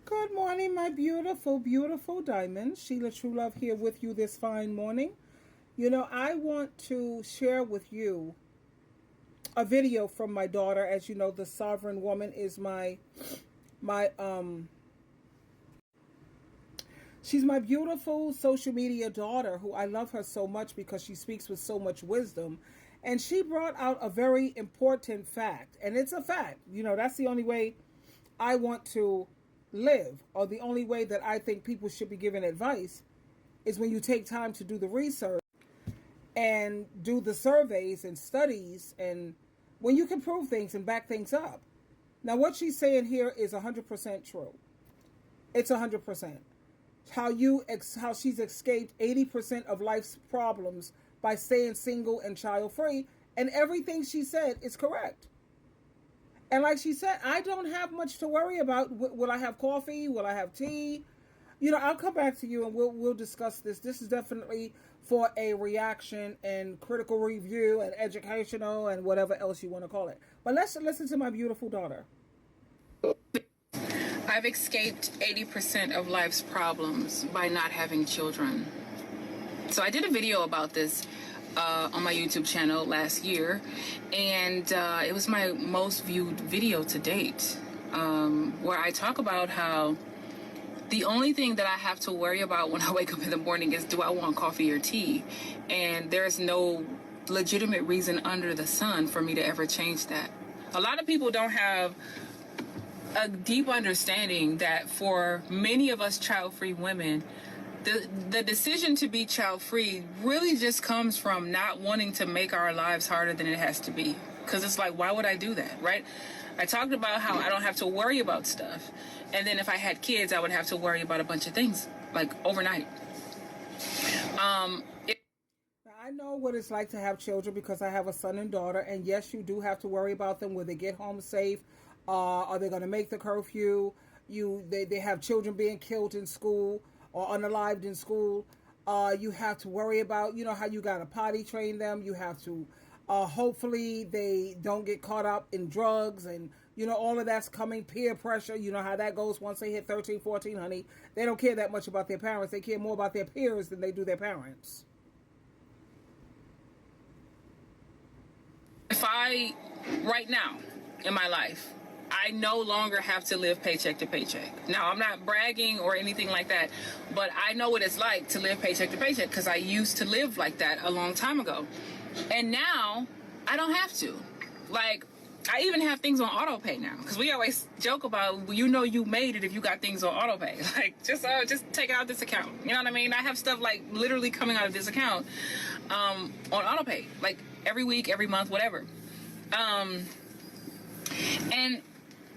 Good morning, my beautiful, beautiful diamonds. SheilaTruelove here with you this fine morning. I want to share with you a video from my daughter. As you know, the sovereign woman is my she's my beautiful social media daughter who I love her so much because she speaks with so much wisdom. And she brought out a very important fact. And it's a fact. That's the only way I want to live, or the only way that I think people should be given advice is when you take time to do the research and do the surveys and studies, and when you can prove things and back things up. Now, what she's saying here is 100% true. It's 100%. How she's escaped 80% of life's problems by staying single and child-free, and everything she said is correct. And like she said, I don't have much to worry about. Will I have coffee? Will I have tea? I'll come back to you and we'll discuss this. This is definitely for a reaction and critical review and educational and whatever else you want to call it. But let's listen to my beautiful daughter. I've escaped 80% of life's problems by not having children. So I did a video about this on my YouTube channel last year, and it was my most viewed video to date, where I talk about how the only thing that I have to worry about when I wake up in the morning is, do I want coffee or tea? And there's no legitimate reason under the sun for me to ever change that. A lot of people don't have a deep understanding that for many of us child-free women, the decision to be child-free really just comes from not wanting to make our lives harder than it has to be. Because it's like, why would I do that, right? I talked about how I don't have to worry about stuff. And then if I had kids, I would have to worry about a bunch of things, like overnight. I know what it's like to have children because I have a son and daughter. And yes, you do have to worry about them. Will they get home safe? Are they going to make the curfew? They have children being killed in school or unalived in school. You have to worry about, how you got to potty train them. You have to, hopefully they don't get caught up in drugs and, all of that's coming. Peer pressure, you know how that goes once they hit 13, 14, honey. They don't care that much about their parents. They care more about their peers than they do their parents. If right now in my life, I no longer have to live paycheck to paycheck. Now, I'm not bragging or anything like that, but I know what it's like to live paycheck to paycheck because I used to live like that a long time ago. And now I don't have to. Like, I even have things on auto pay now because we always joke about, you made it if you got things on auto pay. Like, just take it out of this account. You know what I mean? I have stuff like literally coming out of this account on auto pay, like every week, every month, whatever. And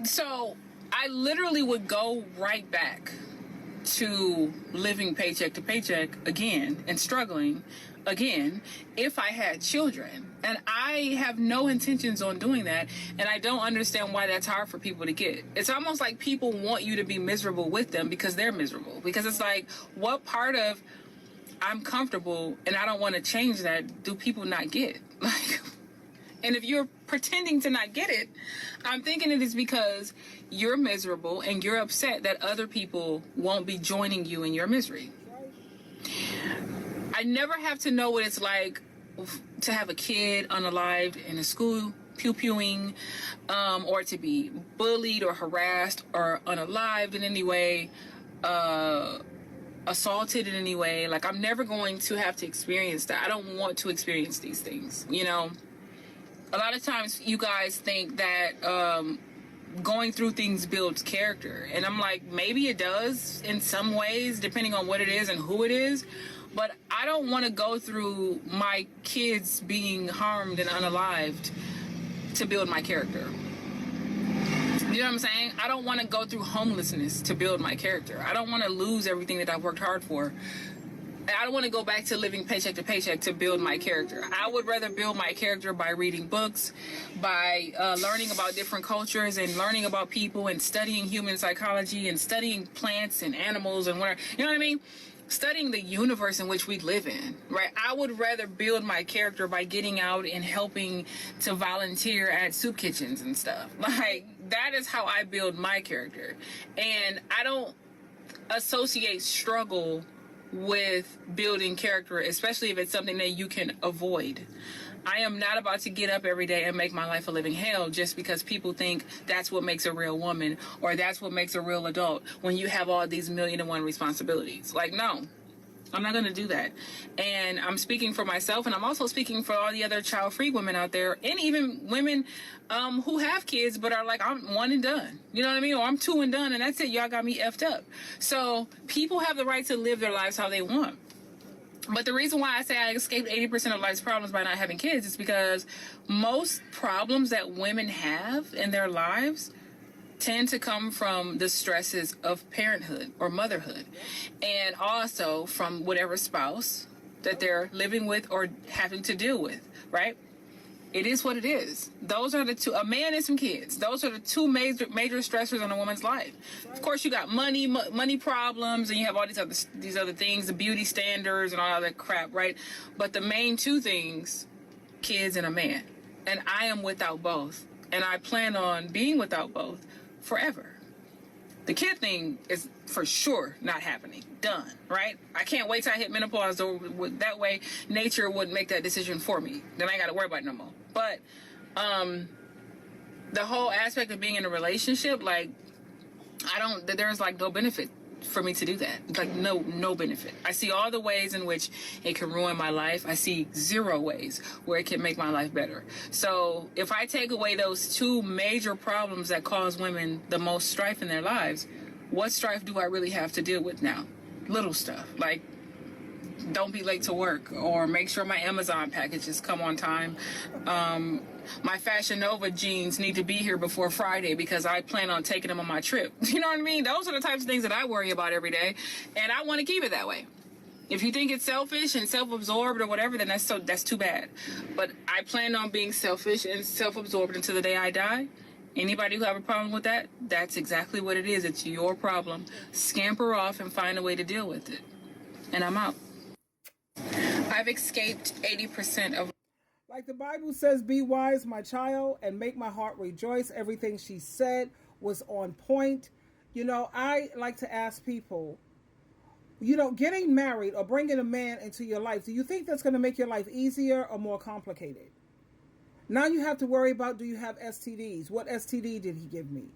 so I literally would go right back to living paycheck to paycheck again and struggling again if I had children. And I have no intentions on doing that. And I don't understand why that's hard for people to get. It's almost like people want you to be miserable with them because they're miserable. Because it's like, what part of I'm comfortable and I don't want to change that do people not get? Like, and if you're pretending to not get it, I'm thinking it is because you're miserable and you're upset that other people won't be joining you in your misery. I never have to know what it's like to have a kid unalived in a school, pew-pewing, or to be bullied or harassed or unalived in any way, assaulted in any way. Like, I'm never going to have to experience that. I don't want to experience these things, A lot of times you guys think that going through things builds character. And I'm like, maybe it does in some ways, depending on what it is and who it is. But I don't want to go through my kids being harmed and unalived to build my character. You know what I'm saying? I don't want to go through homelessness to build my character. I don't want to lose everything that I've worked hard for. I don't want to go back to living paycheck to paycheck to build my character. I would rather build my character by reading books, by learning about different cultures and learning about people and studying human psychology and studying plants and animals and whatever. You know what I mean? Studying the universe in which we live in, right? I would rather build my character by getting out and helping to volunteer at soup kitchens and stuff. Like, that is how I build my character. And I don't associate struggle with building character, especially if it's something that you can avoid. I am not about to get up every day and make my life a living hell just because people think that's what makes a real woman or that's what makes a real adult when you have all these 1,000,001 responsibilities. Like, no, I'm not going to do that. And I'm speaking for myself, and I'm also speaking for all the other child-free women out there, and even women who have kids but are like, I'm one and done. You know what I mean? Or I'm two and done, and that's it. Y'all got me effed up. So people have the right to live their lives how they want. But the reason why I say I escaped 80% of life's problems by not having kids is because most problems that women have in their lives tend to come from the stresses of parenthood or motherhood, and also from whatever spouse that they're living with or having to deal with, right? It is what it is. Those are the two, a man and some kids. Those are the two major stressors in a woman's life. Of course, you got money problems, and you have all these other things, the beauty standards and all that crap, right? But the main two things, kids and a man. And I am without both. And I plan on being without both forever. The kid thing is for sure not happening. Done, right? I can't wait till I hit menopause, or that way nature would make that decision for me. Then I ain't got to worry about it no more. But the whole aspect of being in a relationship, like, there's like no benefit for me to do that. Like no benefit. I see all the ways in which it can ruin my life. I see zero ways where it can make my life better. So if I take away those two major problems that cause women the most strife in their lives, what strife do I really have to deal with now? Little stuff like don't be late to work, or make sure my Amazon packages come on time. My Fashion Nova jeans need to be here before Friday because I plan on taking them on my trip. You know what I mean? Those are the types of things that I worry about every day, and I want to keep it that way. If you think it's selfish and self-absorbed or whatever, then that's too bad. But I plan on being selfish and self-absorbed until the day I die. Anybody who have a problem with that, that's exactly what it is. It's your problem. Scamper off and find a way to deal with it. And I'm out. I've escaped 80% of... Like the Bible says, be wise, my child, and make my heart rejoice. Everything she said was on point. You know, I like to ask people, you know, getting married or bringing a man into your life, do you think that's going to make your life easier or more complicated? Now you have to worry about, do you have STDs? What STD did he give me?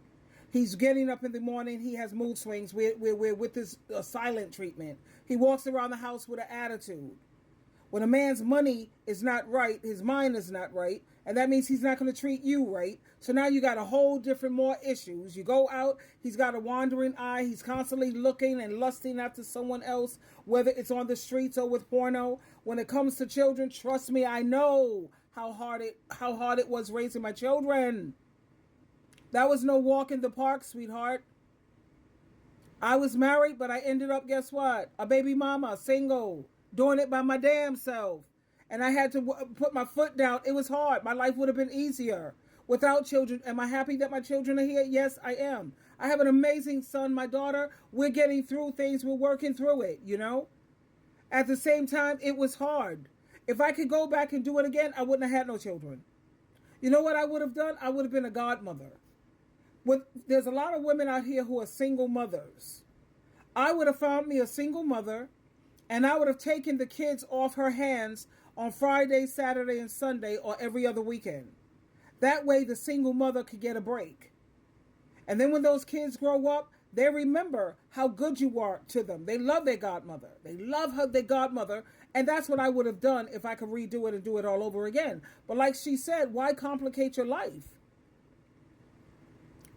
He's getting up in the morning. He has mood swings. We're with this silent treatment. He walks around the house with an attitude. When a man's money is not right, his mind is not right, and that means he's not going to treat you right. So now you got a whole different more issues. You go out, he's got a wandering eye. He's constantly looking and lusting after someone else, whether it's on the streets or with porno. When it comes to children, trust me, I know how hard it was raising my children. That was no walk in the park, sweetheart. I was married, but I ended up, guess what? A baby mama, single, doing it by my damn self. And I had to put my foot down. It was hard. My life would have been easier without children. Am I happy that my children are here? Yes, I am. I have an amazing son, my daughter. We're getting through things. We're working through it, you know? At the same time, it was hard. If I could go back and do it again, I wouldn't have had no children. You know what I would have done? I would have been a godmother. There's a lot of women out here who are single mothers. I would have found me a single mother, and I would have taken the kids off her hands on Friday, Saturday, and Sunday, or every other weekend. That way the single mother could get a break. And then when those kids grow up, they remember how good you are to them. They love their godmother. They love their godmother. And that's what I would have done if I could redo it and do it all over again. But like she said, why complicate your life?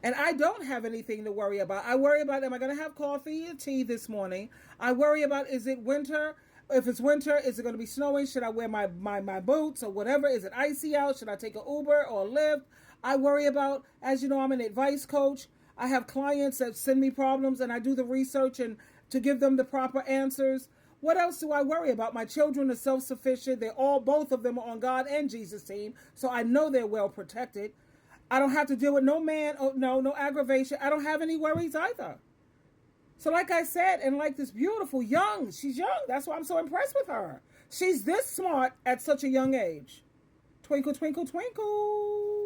And I don't have anything to worry about. I worry about, am I going to have coffee or tea this morning? I worry about, is it winter? If it's winter, is it going to be snowing? Should I wear my boots or whatever? Is it icy out? Should I take an Uber or a Lyft? I worry about, as you know, I'm an advice coach. I have clients that send me problems, and I do the research and to give them the proper answers. What else do I worry about? My children are self-sufficient. Both of them are on God and Jesus' team, so I know they're well protected. I don't have to deal with no man, no aggravation. I don't have any worries either. So like I said, and like this beautiful she's young. That's why I'm so impressed with her. She's this smart at such a young age. Twinkle, twinkle, twinkle.